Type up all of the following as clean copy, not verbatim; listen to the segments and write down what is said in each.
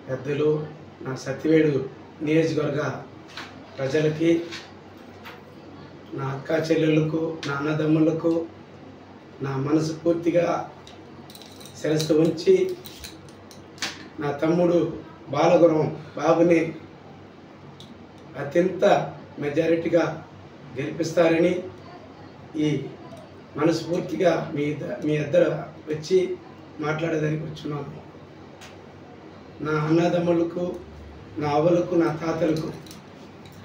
పెద్దలు, నా సత్యవేడు నియోజకవర్గ ప్రజలకి, నా అక్క చెల్లెళ్ళకు, నా అన్నదమ్ములకు నా మనసు పూర్తిగా శిరస్సు ఉంచి నా తమ్ముడు బాలగురం బాబుని అత్యంత మెజారిటీగా గెలిపిస్తారని ఈ మనస్ఫూర్తిగా మీ ఇద్దరు వచ్చి మాట్లాడేదానికి వచ్చున్నాను. నా అన్నదమ్ములకు, నా అవ్వలకు, నా తాతలకు,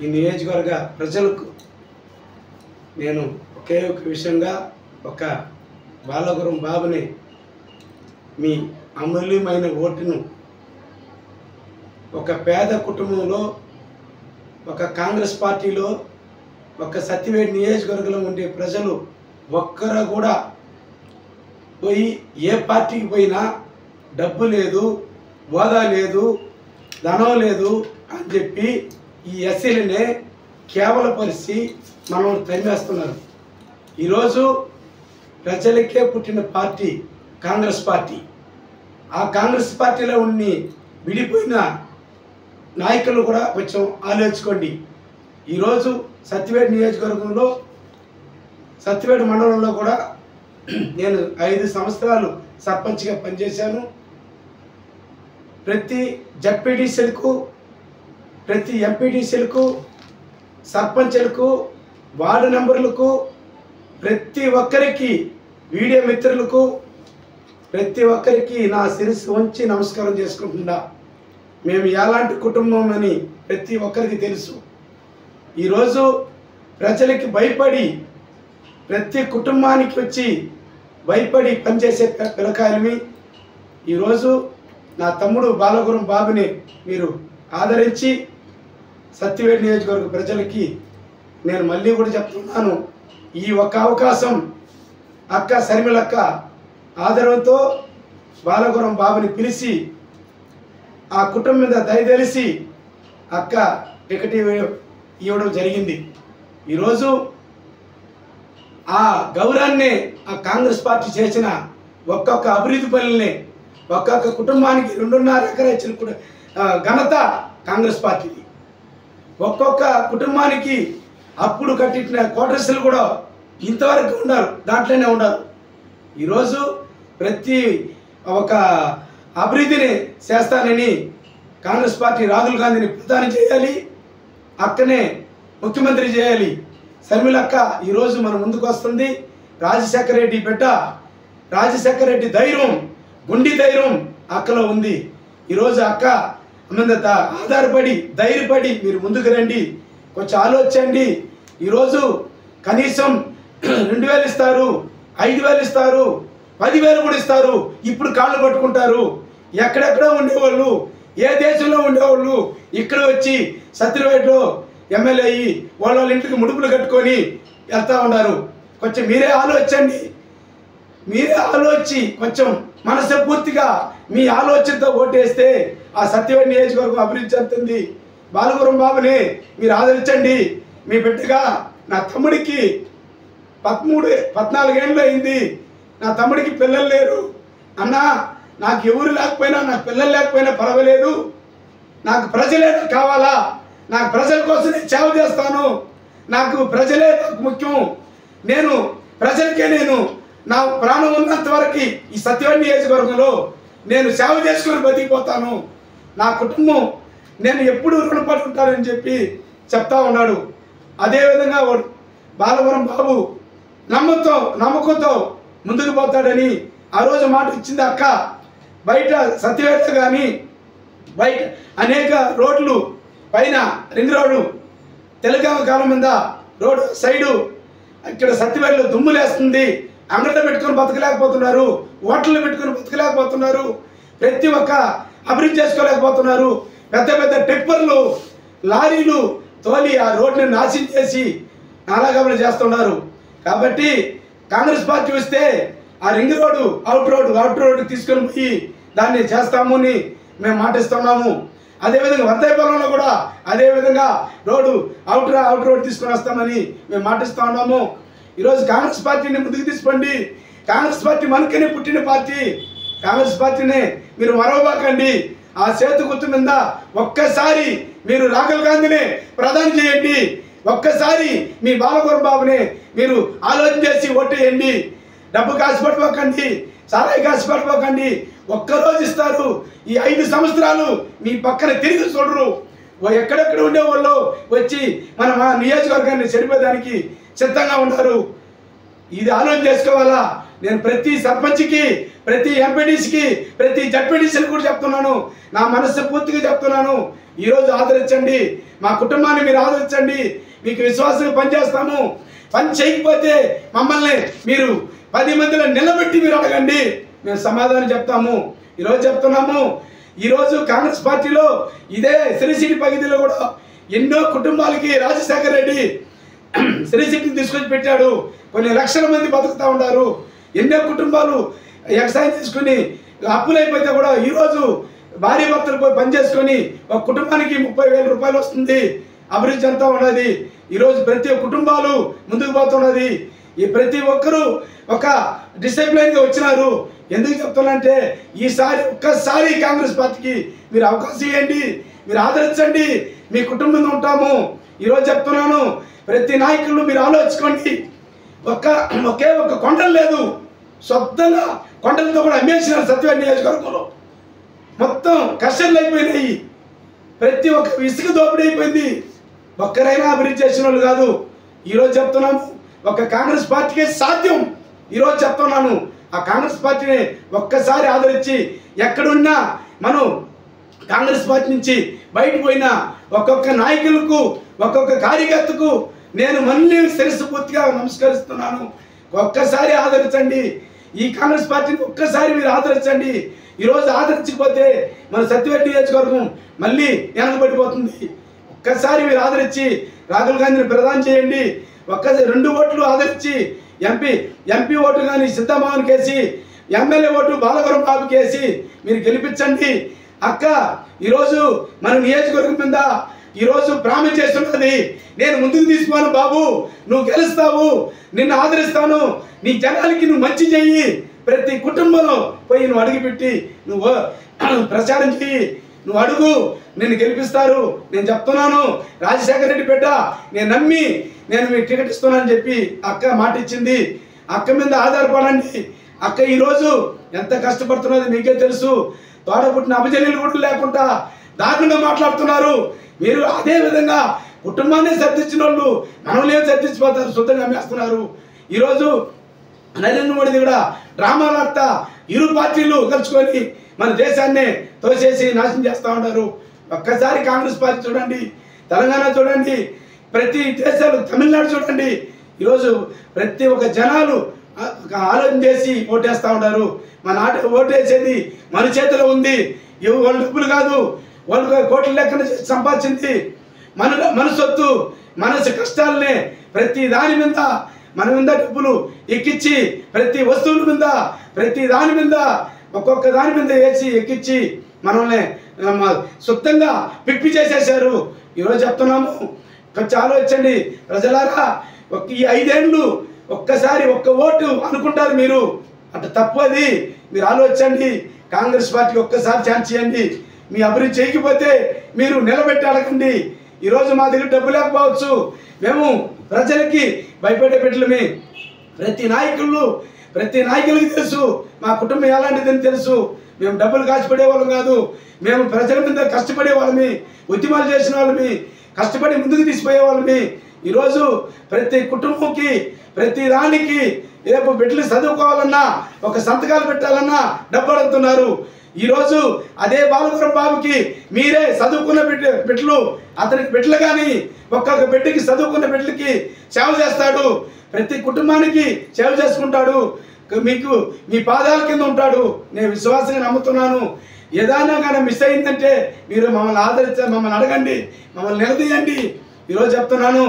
ఈ నియోజకవర్గ ప్రజలకు నేను ఒకే ఒక విషయంగా ఒక బాలగురం బాబుని మీ అమూల్యమైన ఓటును ఒక పేద కుటుంబంలో, ఒక కాంగ్రెస్ పార్టీలో, ఒక సత్యవేడు నియోజకవర్గంలో ఉండే ప్రజలు ఒక్కరు కూడా పోయి ఏ పార్టీకి పోయినా డబ్బు లేదు, హోదా లేదు, ధనం లేదు అని చెప్పి ఈ ఎస్సీలనే కేవలపరిచి మనం తరిమేస్తున్నారు. ఈరోజు ప్రజలకే పుట్టిన పార్టీ కాంగ్రెస్ పార్టీ. ఆ కాంగ్రెస్ పార్టీలో ఉండి విడిపోయిన నాయకులు కూడా కొంచెం ఆలోచించుకోండి. ఈరోజు సత్యవేడు నియోజకవర్గంలో, సత్యవేడు మండలంలో కూడా నేను 5 సంవత్సరాలు సర్పంచ్గా పనిచేశాను. ప్రతి జడ్పీటీసీలకు, ప్రతి ఎంపీటీసీలకు, సర్పంచ్లకు, వార్డు మెంబర్లకు, ప్రతి ఒక్కరికి, వీడియో మిత్రులకు, ప్రతి ఒక్కరికి నా శిరస్సు వంచి నమస్కారం చేసుకుంటున్నా. మేము ఎలాంటి కుటుంబం అని ప్రతి ఒక్కరికి తెలుసు. ఈరోజు ప్రజలకి భయపడి, ప్రతి కుటుంబానికి వచ్చి భయపడి పనిచేసే పిల్లకాయలమి. ఈరోజు నా తమ్ముడు బాలగురం బాబుని మీరు ఆదరించి సత్యవేడు నియోజకవర్గ ప్రజలకి నేను మళ్ళీ కూడా చెప్తున్నాను, ఈ ఒక్క అవకాశం అక్క శర్మిలక్క ఆదరంతో బాలగురం బాబుని పిలిచి ఆ కుటుంబం మీద దయతెలిసి అక్క టికెట్ ఇవ్వడం జరిగింది. ఈరోజు ఆ గౌరవాన్ని ఆ కాంగ్రెస్ పార్టీ చేసిన ఒక్కొక్క అభివృద్ధి పనుల్ని ఒక్కొక్క కుటుంబానికి 2.5 ఎకరా ఇచ్చిన ఘనత కాంగ్రెస్ పార్టీది. ఒక్కొక్క కుటుంబానికి అప్పుడు కట్టిన క్వార్టర్స్లు కూడా ఇంతవరకు ఉన్నారు, దాంట్లోనే ఉన్నారు. ఈరోజు ప్రతి ఒక అభివృద్ధిని చేస్తానని కాంగ్రెస్ పార్టీ రాహుల్ గాంధీని ప్రధాని చేయాలి, అక్కనే ముఖ్యమంత్రి చేయాలి. శర్మిలక్క ఈరోజు మన ముందుకు వస్తుంది. రాజశేఖర రెడ్డి బిడ్డ, రాజశేఖర రెడ్డి ధైర్యం, గుండి ధైర్యం అక్కలో ఉంది. ఈరోజు అక్క మీద ఆధారపడి ధైర్యపడి మీరు ముందుకు రండి, కొంచెం ఆలోచించండి. ఈరోజు కనీసం 2,000 ఇస్తారు, 5,000 ఇస్తారు, 10,000 కూడా ఇస్తారు. ఇప్పుడు కాళ్ళు పట్టుకుంటారు. ఎక్కడెక్కడో ఉండేవాళ్ళు, ఏ దేశంలో ఉండేవాళ్ళు ఇక్కడ వచ్చి సత్యవేడులో ఎమ్మెల్యే అయ్యి వాళ్ళ ఇంటికి ముడుపులు కట్టుకొని వెళ్తూ ఉన్నారు. కొంచెం మీరే ఆలోచించండి. మీరే ఆలోచించి కొంచెం మనస్ఫూర్తిగా మీ ఆలోచనతో ఓటేస్తే ఆ సత్యవేడు నియోజకవర్గం అభివృద్ధి చెందుతుంది. బాలగురం బాబుని మీరు ఆదరించండి. మీ బిడ్డగా నా తమ్ముడికి 14 ఏళ్ళు అయింది. నా తమ్ముడికి పిల్లలు లేరు. అన్నా నాకు ఎవరు లేకపోయినా, నాకు పిల్లలు లేకపోయినా పర్వాలేదు, నాకు ప్రజలే కావాలా, నాకు ప్రజల కోసం నేను సేవ చేస్తాను, నాకు ప్రజలే నాకు ముఖ్యం, నేను ప్రజలకే నేను నా ప్రాణం ఉన్నంత వరకు ఈ సత్యవేడు నియోజకవర్గంలో నేను సేవ చేసుకొని బతికిపోతాను, నా కుటుంబం నేను ఎప్పుడు రుణపడి ఉంటానని చెప్పి చెప్తా ఉన్నాడు. అదేవిధంగా బాలగురం బాబు నమ్మకంతో ముందుకు పోతాడని ఆ రోజు మాట ఇచ్చింది అక్క. బయట సత్యవేడ కానీ బయట అనేక రోడ్లు పైన రింగ్ రోడ్డు, తెలంగాణ కాలం మీద రోడ్డు సైడు ఇక్కడ సత్యవేడలో దుమ్ములేస్తుంది. అంగట్లో పెట్టుకొని బతకలేకపోతున్నారు, హోటళ్ళు పెట్టుకొని బతకలేకపోతున్నారు, ప్రతి ఒక్క అభివృద్ధి చేసుకోలేకపోతున్నారు. పెద్ద పెద్ద టిప్పర్లు, లారీలు తోలి ఆ రోడ్ని నాశనం చేసి నాలాగమలు చేస్తున్నారు. కాబట్టి కాంగ్రెస్ పార్టీ వస్తే ఆ రింగ్ రోడ్డు అవుట్ రోడ్డు తీసుకొని పోయి దాన్ని చేస్తాము అని మేము మాటిస్తున్నాము. అదేవిధంగా వర్ధాయపాలెంలో కూడా అదేవిధంగా అవుట్ రోడ్డు తీసుకొని వస్తామని మేము మాటిస్తూ ఉన్నాము. ఈరోజు కాంగ్రెస్ పార్టీని ముందుకు తీసుకోండి. కాంగ్రెస్ పార్టీ మనకనే పుట్టిన పార్టీ. కాంగ్రెస్ పార్టీని మీరు మరవబాకండి. ఆ చేతి గుర్తు మీద ఒక్కసారి మీరు రాహుల్ గాంధీని ప్రధాని చేయండి. ఒక్కసారి మీ బాలకృష్ణ బాబుని మీరు ఆలోచన చేసి ఓటేయండి. డబ్బు కాసి పట్టుకోకండి, సారాయి కాసి పట్టుకోకండి. ఒక్కరోజు ఇస్తారు. ఈ 5 సంవత్సరాలు మీ పక్కన తిరిగి చూడరు. ఎక్కడెక్కడ ఉండేవాళ్ళు వచ్చి మన నియోజకవర్గాన్ని చెడిపోయేదానికి సిద్ధంగా ఉన్నారు. ఇది ఆలోచన చేసుకోవాలా. నేను ప్రతి సర్పంచ్కి, ప్రతి ఎంపీడీసీకి, ప్రతి జడ్పీడీసీకి కూడా చెప్తున్నాను, నా మనస్సు పూర్తిగా చెప్తున్నాను. ఈరోజు ఆదరించండి, మా కుటుంబాన్ని మీరు ఆదరించండి. మీకు విశ్వాసంగా పనిచేస్తాము. పని చేయకపోతే మమ్మల్ని మీరు 10 మందిలో నిలబెట్టి మీరు అడగండి, మేము సమాధానం చెప్తాము. ఈరోజు చెప్తున్నాము. ఈరోజు కాంగ్రెస్ పార్టీలో ఇదే శ్రీశిటి పగిదిలో కూడా ఎన్నో కుటుంబాలకి రాజశేఖర రెడ్డి శ్రీశిటిని తీసుకొచ్చి పెట్టాడు. కొన్ని లక్షల మంది బతుకుతూ ఉన్నారు. ఎన్నో కుటుంబాలు వ్యవసాయం తీసుకుని అప్పులైపోతే కూడా ఈరోజు భార్య భర్తలు పోయి పనిచేసుకొని ఒక కుటుంబానికి 30,000 రూపాయలు వస్తుంది. అభివృద్ధి అంతా ఉన్నది. ఈరోజు ప్రతి ఒక్క కుటుంబాలు ముందుకు పోతున్నది. ఈ ప్రతి ఒక్కరూ ఒక డిసిప్లైన్గా వచ్చినారు. ఎందుకు చెప్తున్నానంటే ఈసారి ఒక్కసారి కాంగ్రెస్ పార్టీకి మీరు అవకాశం ఇవ్వండి, మీరు ఆదరించండి, మీ కుటుంబంలో ఉంటాము. ఈరోజు చెప్తున్నాను, ప్రతి నాయకులు మీరు ఆలోచించుకోండి. ఒకే ఒక కొండలు లేదు, సొంతంగా కొండలతో కూడా అమ్మేసినారు. సత్యవేద నియోజకవర్గంలో మొత్తం కష్టలు అయిపోయినాయి. ప్రతి ఒక్క ఇసుక దోపిడీ అయిపోయింది. ఒక్కరైనా అభివృద్ధి చేసిన వాళ్ళు కాదు. ఈరోజు చెప్తున్నాము, ఒక కాంగ్రెస్ పార్టీకే సాధ్యం. ఈరోజు చెప్తున్నాను, ఆ కాంగ్రెస్ పార్టీని ఒక్కసారి ఆదరించి ఎక్కడున్నా మనం కాంగ్రెస్ పార్టీ నుంచి బయటకు పోయిన ఒక్కొక్క నాయకులకు, ఒక్కొక్క కార్యకర్తకు నేను మళ్ళీ శిరస్సు పూర్తిగా నమస్కరిస్తున్నాను. ఒక్కసారి ఆదరించండి. ఈ కాంగ్రెస్ పార్టీని ఒక్కసారి మీరు ఆదరించండి. ఈరోజు ఆదరించకపోతే మన సత్యవేద నియోజకవర్గం మళ్ళీ వెనకబడిపోతుంది. ఒక్కసారి మీరు ఆదరించి రాహుల్ గాంధీని ప్రధాని చేయండి. ఒక్కసారి 2 ఓట్లు ఆదరించి ఎంపీ ఓటు కానీ సిద్ధమోహన్ కేసి, ఎమ్మెల్యే ఓటు బాలకృష్ణ బాబు కేసి మీరు గెలిపించండి. అక్క ఈరోజు మన నియోజకవర్గం మీద ఈరోజు ప్రామిస్ చేస్తున్నది, నేను ముందుకు తీసుకోను బాబు, నువ్వు గెలుస్తావు, నిన్ను ఆదరిస్తాను, నీ జనాలకి నువ్వు మంచి చెయ్యి, ప్రతి కుటుంబంలో పోయి నువ్వు అడుగుపెట్టి నువ్వు ప్రచారం చెయ్యి, నువ్వు అడుగు, నిన్ను గెలిపిస్తారు. నేను చెప్తున్నాను, రాజశేఖర రెడ్డి బిడ్డ నేను నమ్మి నేను మీకు టికెట్ ఇస్తున్నానని చెప్పి అక్క మాట ఇచ్చింది. అక్క మీద ఆధారపడండి. అక్క ఈరోజు ఎంత కష్టపడుతున్నది మీకే తెలుసు. తోడబుట్టిన అభిజనులు కూడా లేకుండా దారుణంగా మాట్లాడుతున్నారు. మీరు అదే విధంగా కుటుంబాన్ని సర్దించిన వాళ్ళు మనల్ని సర్దించిపోతారు, శుద్ధంగా అమ్మేస్తున్నారు. ఈరోజు నరేంద్ర మోడీ కూడా డ్రామాలు ఆడతా ఇరు పార్టీలు కలుసుకొని మన దేశాన్ని తోసేసి నాశనం చేస్తూ ఉన్నారు. ఒక్కసారి కాంగ్రెస్ పార్టీ చూడండి, తెలంగాణ చూడండి, ప్రతి దేశాలు తమిళనాడు చూడండి. ఈరోజు ప్రతి ఒక్క జనాలు ఆలోచన చేసి ఓటేస్తూ ఉన్నారు. మన ఓటేసేది మన చేతిలో ఉంది. వాళ్ళ డబ్బులు కాదు, వాళ్ళు కోట్ల లెక్కన సంపాదించింది మన సొత్తు, మన కష్టాలనే ప్రతి దాని మీద మన మీద డబ్బులు ఎక్కించి, ప్రతి వస్తువుల మీద, ప్రతి దాని మీద, ఒక్కొక్క దాని మీద వేసి ఎక్కించి మనల్ని సొంతంగా పిప్పి చేసేసారు. ఈరోజు చెప్తున్నాము, కొంచెం ఆలోచించండి ప్రజలారా. ఈ 5 ఏళ్ళు ఒక్కసారి ఒక్క ఓటు అనుకుంటారు మీరు, అంత తప్పు అది. మీరు ఆలోచించండి. కాంగ్రెస్ పార్టీకి ఒక్కసారి ఛాన్స్ ఇవ్వండి. మీ అభివృద్ధి చేయకపోతే మీరు నిలబెట్టి అడగండి. ఈరోజు మా దగ్గర డబ్బు లేకపోవచ్చు, మేము ప్రజలకి భయపడే బిడ్డలమే. ప్రతి నాయకులకి తెలుసు మా కుటుంబం ఎలాంటిదని తెలుసు. మేము డబ్బులు కాచిపడే వాళ్ళం కాదు, మేము ప్రజల మీద కష్టపడే వాళ్ళమి, ఉద్యమాలు చేసిన వాళ్ళమి, కష్టపడి ముందుకు తీసిపోయే వాళ్ళమి. ఈరోజు ప్రతి కుటుంబంకి, ప్రతి దానికి రేపు బిడ్డలు చదువుకోవాలన్నా, ఒక సంతకాలు పెట్టాలన్నా డబ్బు అడుగుతున్నారు. ఈరోజు అదే బాలకృష్ణ బాబుకి మీరే చదువుకున్న బిడ్డలు, అతనికి బిడ్డలు కానీ ఒక్కొక్క బిడ్డకి చదువుకున్న బిడ్డలకి సేవ చేస్తాడు. ప్రతి కుటుంబానికి సేవ చేసుకుంటాడు. మీకు మీ పాదాల కింద ఉంటాడు. నేను విశ్వాసంగా నమ్ముతున్నాను. ఏదైనా కానీ మిస్ అయిందంటే మీరు మమ్మల్ని ఆదరించాలి, మమ్మల్ని అడగండి, మమ్మల్ని నిలదీయండి. ఈరోజు చెప్తున్నాను,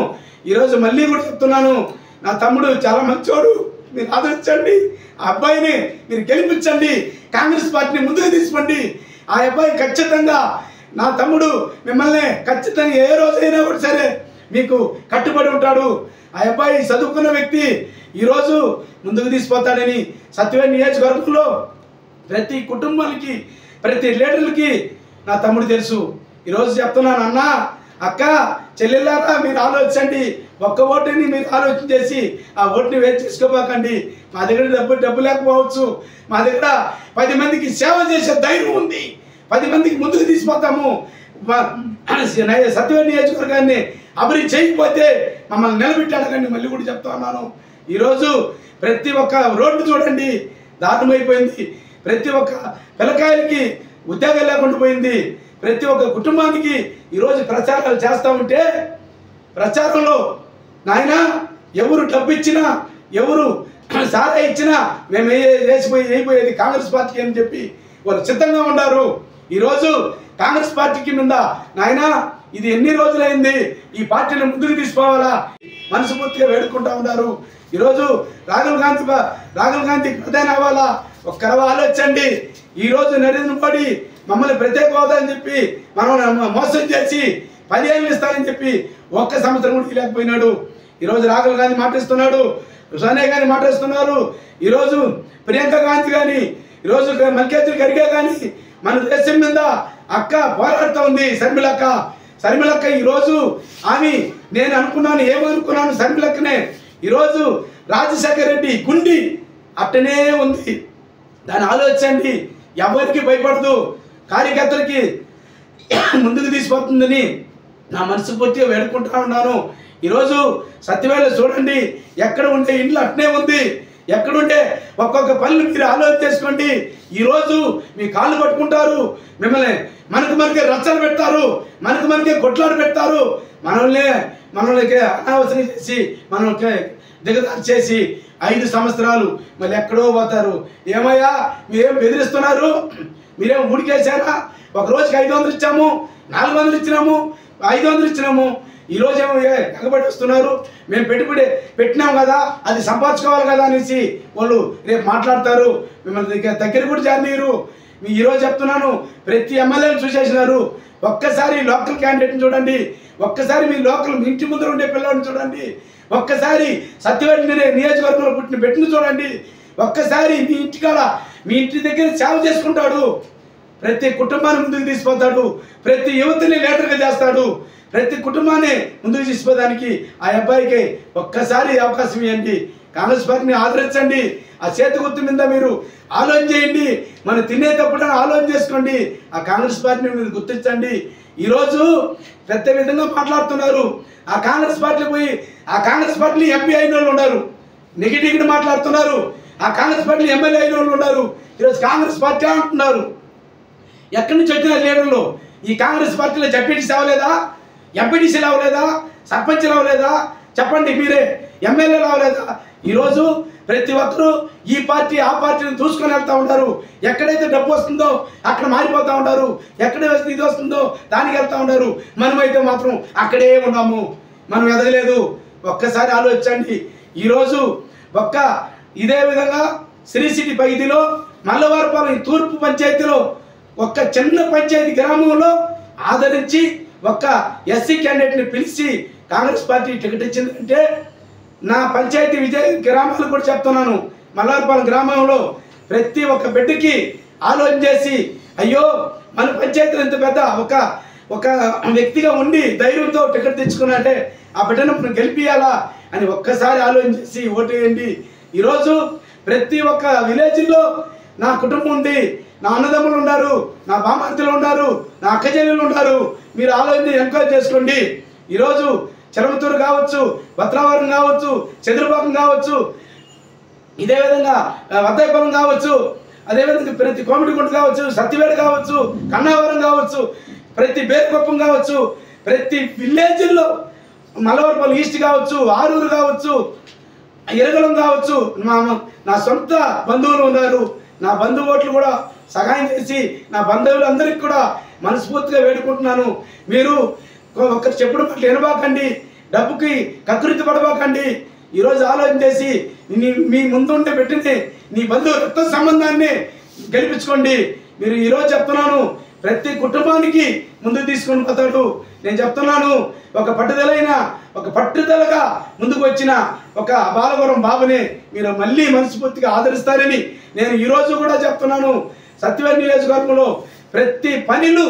ఈరోజు మళ్ళీ కూడా చెప్తున్నాను, నా తమ్ముడు చాలా మంచోడు, మీరు ఆదరించండి. ఆ అబ్బాయిని మీరు గెలిపించండి. కాంగ్రెస్ పార్టీని ముందుకు తీసుకోండి. ఆ అబ్బాయి ఖచ్చితంగా, నా తమ్ముడు మిమ్మల్ని ఖచ్చితంగా ఏ రోజైనా కూడా సరే మీకు కట్టుబడి ఉంటాడు. ఆ అబ్బాయి చదువుకున్న వ్యక్తి ఈరోజు ముందుకు తీసుకుపోతాడని సత్యవేద నియోజకవర్గంలో ప్రతి కుటుంబానికి, ప్రతి లీడర్లకి నా తమ్ముడు తెలుసు. ఈరోజు చెప్తున్నాను, అన్న అక్క చెల్లెళ్ళారా మీరు ఆలోచించండి. ఒక్క ఓటుని మీరు ఆలోచన చేసి ఆ ఓటుని వేస్ట్ చేసుకోపోకండి. మా దగ్గర డబ్బు లేకపోవచ్చు, మా దగ్గర 10 మందికి సేవ చేసే ధైర్యం ఉంది, 10 మందికి ముందుకు తీసుకుపోతాము. సత్యవేడు నియోజకవర్గాన్ని అభివృద్ధి చేయకపోతే మమ్మల్ని నిలబెట్టి అడగండి. మళ్ళీ కూడా చెప్తా ఉన్నాను, ఈరోజు ప్రతి ఒక్క రోడ్డు చూడండి దారుణమైపోయింది. ప్రతి ఒక్క పిల్లకాయలకి ఉద్యోగాలు లేకుండా పోయింది. ప్రతి ఒక్క కుటుంబానికి ఈరోజు ప్రచారాలు చేస్తూ ఉంటే ప్రచారంలో నాయన ఎవరు డబ్బు ఇచ్చినా ఎవరు సారా ఇచ్చినా మేము అయిపోయేది కాంగ్రెస్ పార్టీకి అని చెప్పి వాళ్ళు సిద్ధంగా ఉన్నారు. ఈరోజు కాంగ్రెస్ పార్టీకి మీద నాయన ఇది ఎన్ని రోజులైంది, ఈ పార్టీని ముందుకు తీసుకోవాలా మనస్ఫూర్తిగా వేడుకుంటా ఉన్నారు. ఈరోజు రాహుల్ గాంధీ ప్రధాని అవ్వాలా, ఒక్కరవ ఆలోచించండి. ఈరోజు నరేంద్ర మోడీ మమ్మల్ని ప్రత్యేక హోదా అని చెప్పి మనం మోసం చేసి 10 ఏళ్ళు ఇస్తారని చెప్పి 1 సంవత్సరం కూడా లేకపోయినాడు. ఈరోజు రాహుల్ గాంధీ మాట్లాడుతున్నాడు, సోనియా గాంధీ మాట్లాడుతున్నారు, ఈరోజు ప్రియాంక గాంధీ కానీ, ఈరోజు మల్లికార్జున ఖర్గే కానీ మన దేశం మీద అక్క పోరాడుతూ ఉంది. శర్మిలక్క ఈరోజు ఆమె నేను అనుకున్నాను, ఏమనుకున్నాను శర్మిలక్కనే. ఈరోజు రాజశేఖర రెడ్డి గుండి అట్టనే ఉంది. దాన్ని ఆలోచించండి. ఎవరికి భయపడదు, కార్యకర్తలకి ముందుకు తీసుకుపోతుందని నా మనస్ఫూర్తిగా వేడుకుంటా ఉన్నాను. ఈరోజు సత్యవేళ చూడండి, ఎక్కడ ఉంటే ఇంట్లో అట్నే ఉంది. ఎక్కడుంటే ఒక్కొక్క పనులు మీరు ఆలోచన చేసుకోండి. ఈరోజు మీ కాళ్ళు పట్టుకుంటారు, మిమ్మల్ని మనకే రచ్చలు పెడతారు, మనకే కొట్లాడు పెడతారు, మనల్ని అనవసరం చేసి మనల్ని దిగదారు చేసి 5 సంవత్సరాలు మళ్ళీ ఎక్కడో పోతారు. ఏమయ్యా మీరేం బెదిరిస్తున్నారు, మీరేం ఊడికేశారా? ఒక రోజుకి 500 ఇచ్చాము, 400 ఇచ్చినాము, 500 ఇచ్చినాము. ఈరోజు ఏమో ఎగబడి వస్తున్నారు. మేము పెట్టుబడి పెట్టినాం కదా, అది సంపాదించుకోవాలి కదా అనేసి వాళ్ళు రేపు మాట్లాడతారు. మిమ్మల్ని దగ్గర కూడా చేరనీరు. ఈరోజు చెప్తున్నాను, ప్రతి ఎమ్మెల్యేని చూసేసినారు. ఒక్కసారి లోకల్ క్యాండిడేట్ని చూడండి, ఒక్కసారి మీ లోకల్ మీ ఇంటి ముందర ఉండే పిల్లల్ని చూడండి, ఒక్కసారి సత్యవేడు నియోజకవర్గంలో పుట్టిన బిడ్డను చూడండి, ఒక్కసారి మీ ఇంటికాడ మీ ఇంటి దగ్గర సేవ చేసుకుంటాడు, ప్రతి కుటుంబాన్ని ముందుకు తీసుకుపోతాడు, ప్రతి యువతిని లీడర్గా చేస్తాడు, ప్రతి కుటుంబాన్ని ముందుకు తీసుకోవడానికి ఆ అబ్బాయికి ఒక్కసారి అవకాశం ఇవ్వండి. కాంగ్రెస్ పార్టీని ఆదరించండి. ఆ చేతి గుర్తు మీద మీరు ఆలోచన చేయండి. మనం తినేటప్పుడు ఆలోచన చేసుకోండి. ఆ కాంగ్రెస్ పార్టీని మీరు గుర్తించండి. ఈరోజు పెద్ద విధంగా మాట్లాడుతున్నారు. ఆ కాంగ్రెస్ పార్టీలో పోయి ఆ కాంగ్రెస్ పార్టీలో ఎంపీ అయిన వాళ్ళు ఉన్నారు, నెగిటివ్గా మాట్లాడుతున్నారు. ఆ కాంగ్రెస్ పార్టీలో ఎమ్మెల్యే అయిన వాళ్ళు ఉన్నారు. ఈరోజు కాంగ్రెస్ పార్టీ అంటున్నారు. ఎక్కడి నుంచి వచ్చిన లీడర్లు ఈ కాంగ్రెస్ పార్టీలో జడ్పీటీసీ అవ్వలేదా, ఎంపీటీసీలు అవ్వలేదా, సర్పంచ్లు అవ్వలేదా? చెప్పండి మీరే. ఎమ్మెల్యేలు అవ్వలేదా? ఈరోజు ప్రతి ఒక్కరూ ఈ పార్టీ ఆ పార్టీని చూసుకొని వెళ్తూ ఉంటారు. ఎక్కడైతే డబ్బు వస్తుందో అక్కడ మారిపోతూ ఉంటారు, ఎక్కడ ఇది వస్తుందో దానికి వెళ్తూ ఉంటారు. మనమైతే మాత్రం అక్కడే ఉన్నాము, మనం ఎదగలేదు. ఒక్కసారి ఆలోచించండి. ఈరోజు ఇదే విధంగా శ్రీ సిటీ పరిధిలో మల్లవారపాలెం తూర్పు పంచాయతీలో ఒక చిన్న పంచాయతీ గ్రామంలో ఆదరించి ఒక ఎస్సీ క్యాండిడేట్ని పిలిచి కాంగ్రెస్ పార్టీ టికెట్ ఇచ్చిందంటే నా పంచాయతీ గ్రామాలు కూడా చెప్తున్నాను. మల్లారపాలెం గ్రామంలో ప్రతి ఒక్క బిడ్డకి ఆలోచన చేసి అయ్యో మన పంచాయతీలో ఇంత పెద్ద ఒక వ్యక్తిగా ఉండి ధైర్యంతో టికెట్ తెచ్చుకున్నట్టే ఆ బిడ్డను మనం గెలిపియాలా అని ఒక్కసారి ఆలోచన చేసి ఓటు వేయండి. ఈరోజు ప్రతి ఒక్క విలేజ్లో నా కుటుంబం ఉంది, నా అన్నదమ్ములు ఉన్నారు, నా బామార్తెలు ఉన్నారు, నా అక్కచెల్లెలు ఉన్నారు. మీరు ఆలోచన ఎంకరేజ్ చేసుకోండి. ఈరోజు చెరమతూరు కావచ్చు, భద్రావరం కావచ్చు, చంద్రబాబు కావచ్చు, ఇదే విధంగా వద్దయపురం కావచ్చు, అదేవిధంగా ప్రతి కోమిడిగుంట కావచ్చు, సత్యవేడు కావచ్చు, కన్నావరం కావచ్చు, ప్రతి బేరుకొప్పం కావచ్చు, ప్రతి విలేజ్ల్లో మల్లవరపల్లి ఈస్ట్ కావచ్చు, ఆరూరు కావచ్చు, ఇరగలం కావచ్చు, నా సొంత బంధువులు ఉన్నారు. నా బంధువు ఓట్లు కూడా సహాయం చేసి నా బంధువులందరికీ కూడా మనస్ఫూర్తిగా వేడుకుంటున్నాను. మీరు ఒకరు చెప్పుడు పట్ల వినబాకండి, డబ్బుకి కకృతి పడబాకండి. ఈరోజు ఆలోచన చేసి మీ ముందుంటే పెట్టింది నీ బంధువు రక్త సంబంధాన్ని గెలిపించుకోండి. మీరు ఈరోజు చెప్తున్నాను, ప్రతి కుటుంబానికి ముందుకు తీసుకొని పోతాడు. నేను చెప్తున్నాను, ఒక పట్టుదలగా ముందుకు వచ్చిన ఒక బాలవరం బాబుని మీరు మళ్ళీ మనస్ఫూర్తిగా ఆదరిస్తారని నేను ఈరోజు కూడా చెప్తున్నాను. సత్యవేడు నియోజకవర్గంలో ప్రతి పనిలు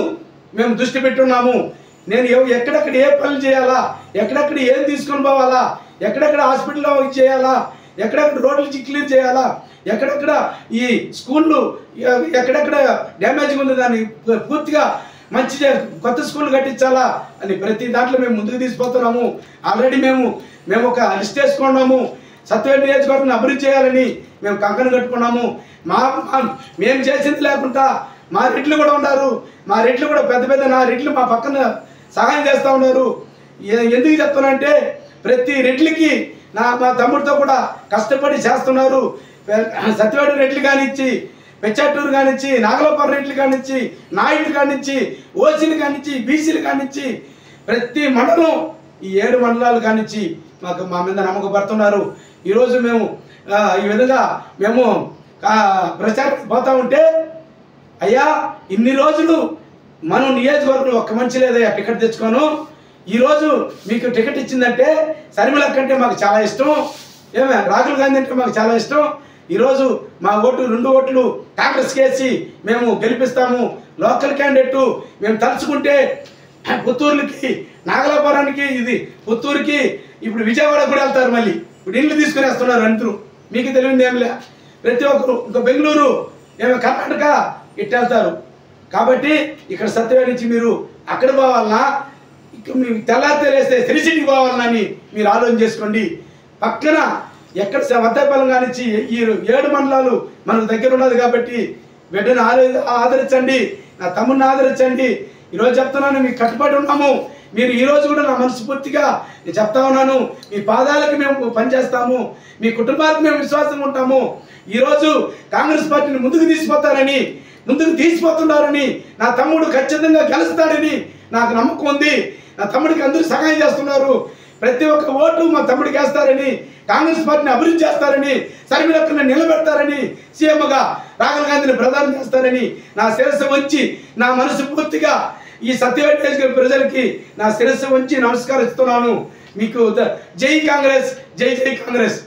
మేము దృష్టి పెట్టున్నాము. నేను ఎక్కడెక్కడ ఏ పనులు చేయాలా, ఎక్కడెక్కడ ఏం తీసుకొని పోవాలా, ఎక్కడెక్కడ హాస్పిటల్లో చేయాలా, ఎక్కడెక్కడ రోడ్లు క్లీన్ చేయాలా, ఎక్కడెక్కడ ఈ స్కూళ్ళు ఎక్కడెక్కడ డ్యామేజ్ ఉంది దాన్ని పూర్తిగా మంచి కొత్త స్కూల్ కట్టించాలా అని ప్రతి దాంట్లో మేము ముందుకు తీసుకుపోతున్నాము. ఆల్రెడీ మేము ఒక లిస్ట్ వేసుకున్నాము. సత్యవేడు నియోజకవర్గం అభివృద్ధి చేయాలని మేము కంకణం కట్టుకున్నాము. మేము చేసింది లేకుండా మా రెడ్లు కూడా ఉన్నారు. మా రెడ్లు కూడా పెద్ద నా రెడ్లు మా పక్కన సహాయం చేస్తూ ఉన్నారు. ఎందుకు చెప్తానంటే ప్రతి రెడ్లకి మా తమ్ముడితో కూడా కష్టపడి చేస్తున్నారు. సత్యవేడు రెడ్లు కానిచ్చి, పెచ్చాటూరు కానిచ్చి, నాగలోపర్ రెడ్లు కానిచ్చి, నాయుడు కానిచ్చి, ఓసీలు కానిచ్చి, బీసీలు కానిచ్చి ప్రతి మండలం ఈ 7 మండలాలు కానిచ్చి మా మీద నమ్మకపడుతున్నారు. ఈరోజు మేము ఈ విధంగా మేము ప్రచారం పోతా ఉంటే, అయ్యా ఇన్ని రోజులు మనం నియోజకవర్గంలో ఒక్క మనిషి లేదయ్యా టికెట్ తెచ్చుకోను, ఈరోజు మీకు టికెట్ ఇచ్చిందంటే శర్మిల కంటే మాకు చాలా ఇష్టం, రాహుల్ గాంధీ అంటే మాకు చాలా ఇష్టం, ఈరోజు మా ఓటు 2 ఓట్లు కాంగ్రెస్కి వేసి మేము గెలిపిస్తాము. లోకల్ క్యాండిడేట్ మేము తలుచుకుంటే పుత్తూరుకి, నాగలాపురానికి, ఇది పుత్తూరుకి, ఇప్పుడు విజయవాడ కూడా వెళ్తారు. మళ్ళీ ఇప్పుడు ఇల్లు తీసుకుని వస్తున్నారు అందరూ. మీకు తెలియదు ఏమిలే, ప్రతి ఒక్కరు ఇంకా బెంగళూరు, కర్ణాటక ఇట్టు వెళ్తారు. కాబట్టి ఇక్కడ సత్యవేడు నుంచి మీరు అక్కడ పోవాలన్నా, మీ తెల్లారితే సిరిసిటికి పోవాలన్నా అని మీరు ఆలోచన చేసుకోండి. పక్కన ఎక్కడ వద్దపల్లం కానిచ్చి ఈ 7 మండలాలు మనకు దగ్గర ఉన్నది. కాబట్టి బిడ్డను ఆదరించండి, నా తమ్ముడిని ఆదరించండి. ఈరోజు చెప్తున్నాను, మీకు కట్టుబడి ఉన్నాము. మీరు ఈరోజు కూడా నా మనస్ఫూర్తిగా నేను చెప్తా ఉన్నాను, మీ పాదాలకు మేము పనిచేస్తాము, మీ కుటుంబాలకు మేము విశ్వాసంగా ఉంటాము. ఈరోజు కాంగ్రెస్ పార్టీని ముందుకు తీసుకుపోతున్నారని, నా తమ్ముడు ఖచ్చితంగా గెలుస్తాడని నాకు నమ్మకం ఉంది. నా తమ్ముడికి అందరూ సహాయం చేస్తున్నారు. ప్రతి ఒక్క ఓటు మా తమ్ముడికి వేస్తారని, కాంగ్రెస్ పార్టీని అభివృద్ధి చేస్తారని, శర్మిలక్కను నిలబెడతారని, సీఎంగా రాహుల్ గాంధీని ప్రధానం చేస్తారని నా శిరస్సు వంచి, నా మనసు పూర్తిగా ఈ సత్యవేడు నియోజకవర్గ ప్రజలకి నా శిరస్సు వంచి నమస్కరిస్తున్నాను. మీకు జై కాంగ్రెస్, జై కాంగ్రెస్.